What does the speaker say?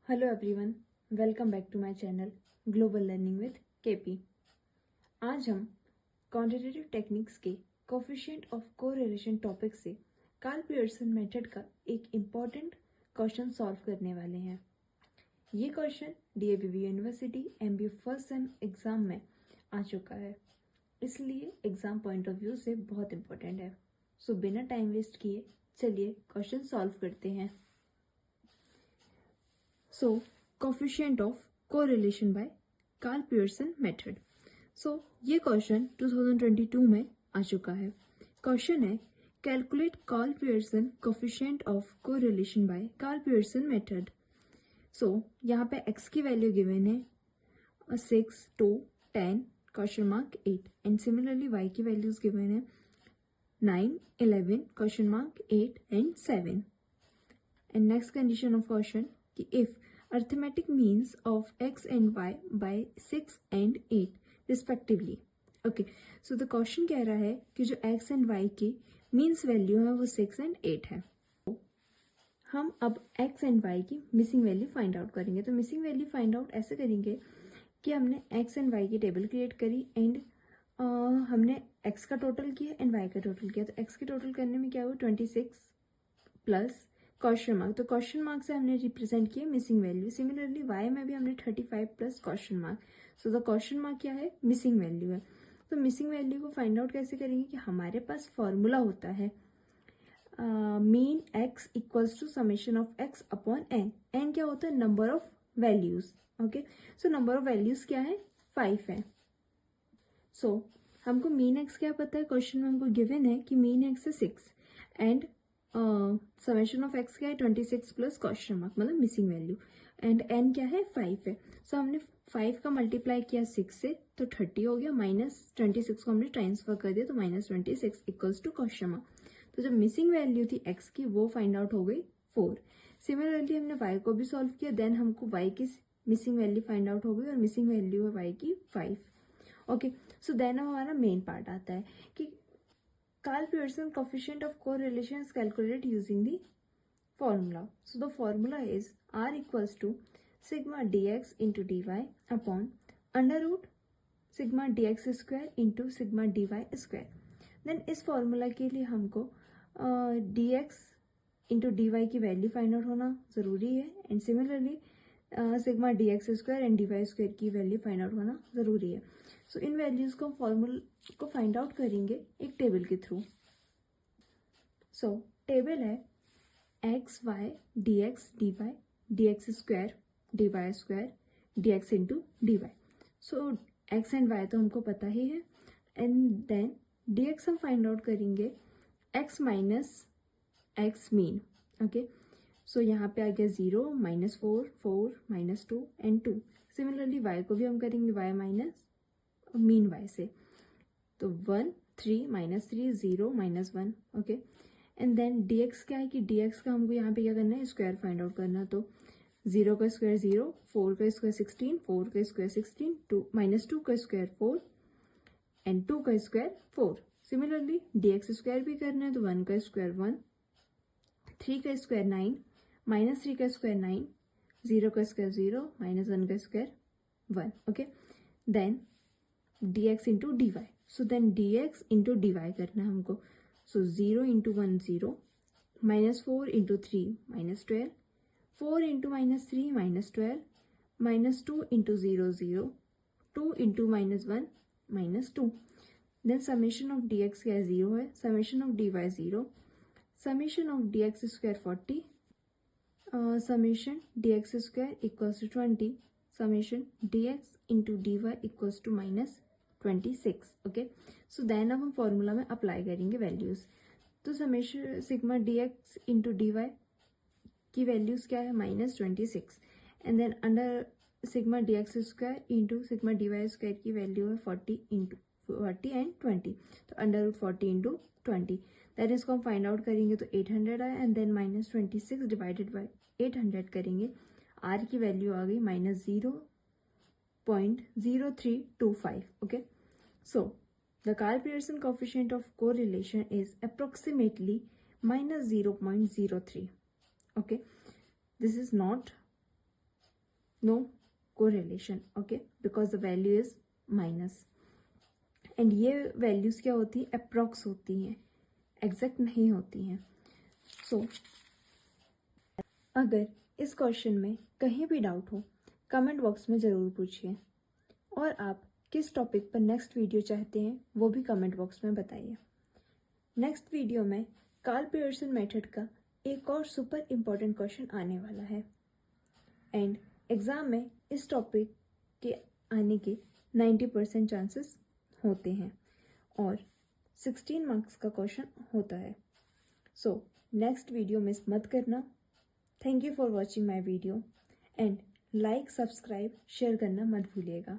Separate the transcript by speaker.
Speaker 1: Hello everyone, welcome back to my channel global learning with KP. आज हम quantitative techniques के coefficient of correlation topic से Karl Pearson method का एक important question solve करने वाले हैं। ये question DAVV university MBA first sem exam में आ चुका है, इसलिए एग्जाम पॉइंट ऑफ व्यू से बहुत इम्पोर्टेंट है। सो बिना टाइम वेस्ट किए चलिए क्वेश्चन सॉल्व करते हैं। So, coefficient of correlation by Karl Pearson method. So ये क्वेश्चन 2022 में आ चुका है। क्वेश्चन है calculate Karl Pearson coefficient of correlation by Karl Pearson method. So यहाँ पे x की वैल्यू गिवन है 6, 2, 10, question mark 8 and similarly y की वैल्यूज गिवन है 9, 11, question mark 8 and 7। And next condition of question कि if arithmetic means of x and y by 6 and 8 respectively. Okay, so the question कह रहा है कि जो x and y की means value है वो 6 and 8 है। हम अब x and y की मिसिंग वैल्यू फाइंड आउट करेंगे। तो मिसिंग वैल्यू फाइंड आउट ऐसे करेंगे कि हमने x and y की टेबल क्रिएट करी एंड हमने x का टोटल किया एंड y का टोटल किया। तो x की टोटल करने में क्या हुआ 26 प्लस क्वेश्चन मार्क। तो क्वेश्चन मार्क से हमने रिप्रेजेंट किया मिसिंग वैल्यू। सिमिलरली y में भी हमने 35 plus question mark. So the question mark क्या है, मिसिंग वैल्यू है। तो मिसिंग वैल्यू को फाइंड आउट कैसे करेंगे कि हमारे पास फॉर्मूला होता है mean x equals to summation of x upon n। n क्या होता है, number of values. Okay, so number of values क्या है, 5 है। सो हमको मीन x क्या पता है, क्वेश्चन में हमको गिवन है कि मीन x है 6 एंड समेशन ऑफ x क्या है 26 प्लस क्वेश्चन मार्क मतलब मिसिंग वैल्यू एंड n क्या है 5 है। सो हमने 5 का मल्टीप्लाई किया 6 से तो 30 हो गया, माइनस 26 को हमने ट्रांसफर कर दिया तो minus 26 equals to question mark. तो जो मिसिंग वैल्यू थी x की वो फाइंड आउट हो गई 4। सिमिलरली हमने y को भी सॉल्व किया, देन हमको y की मिसिंग वैल्यू फाइंड आउट हो गई और मिसिंग वैल्यू है y की 5। ओके, सो देन हमारा मेन पार्ट आता है कि Karl Pearson coefficient of correlation is calculated using the formula. So the formula is R equals to sigma dx into dy upon under root sigma dx square into sigma dy square. Then इस formula के लिए हमको dx into dy की value find out होना जरूरी है and similarly sigma dx square and dy square की value find out होना जरूरी है। सो इन वैल्यूज को फॉर्मूला को फाइंड आउट करेंगे एक टेबल के थ्रू। सो टेबल है x y d x d y d x square d y square d x into d y. So x and y तो हमको पता ही है एंड देन डी एक्स हम फाइंड आउट करेंगे X minus X mean. Okay, so यहाँ पे आ गया 0, -4, 4, -2 एंड 2। सिमिलरली वाई को भी हम करेंगे वाई माइनस मीन वाई से, तो 1, 3, -3, 0, -1। ओके, एंड देन dx क्या है कि dx का हमको यहाँ पे क्या करना है, स्क्वायर फाइंड आउट करना। तो 0 का स्क्वायर 0, 4 का स्क्वायर 16, 4 का स्क्वायर 16, 2 -2 का स्क्वायर 4 एंड 2 का स्क्वायर 4। सिमिलरली dx स्क्वायर भी करना है तो 1 का स्क्वायर 1, 3 का स्क्वायर 9, -3 का स्क्वायर 9, 0 का स्क्वायर 0, -1 का square 1। Okay, then dx into d y. So then dx into d y करना है हमको। So 0 into 1 0, -4 into 3 -12, 4 into -3 -12, -2 into 0 0, 2 into -1 -2। Then summation of dx क्या है 0 है, summation of dy 0, summation of dx square 40, summation dx square equals to 20, summation dx into dy equals to -26। Okay, so then अब हम formula में apply करेंगे values. तो summation sigma dx into dy की values क्या है -26 and then under sigma dx square into sigma dy square की value है 40 इंटू 40 एंड 20, तो अंडर रूट 40 इंटू 20। दैट इसको हम फाइंड आउट करेंगे तो 800 आए एंड देन -26 डिवाइडेड बाई 800 करेंगे, r की वैल्यू आ गई -0.0325। Okay, so the Karl Pearson coefficient of correlation is approximately -0.03. Okay, this is not no correlation, okay, because the value is minus. And ये values क्या होती है, अप्रॉक्स होती हैं, exact नहीं होती हैं. सो अगर इस क्वेश्चन में कहीं भी डाउट हो कमेंट बॉक्स में ज़रूर पूछिए, और आप किस टॉपिक पर नेक्स्ट वीडियो चाहते हैं वो भी कमेंट बॉक्स में बताइए. नेक्स्ट वीडियो में कार्ल पियर्सन मेथड का एक और सुपर इम्पॉर्टेंट क्वेश्चन आने वाला है, एंड एग्ज़ाम में इस टॉपिक के आने के 90% चांसेस होते हैं, और 16 मार्क्स का क्वेश्चन होता है. सो नेक्स्ट वीडियो मिस मत करना. Thank you for watching my video, and like, subscribe, share करना मत भूलिएगा.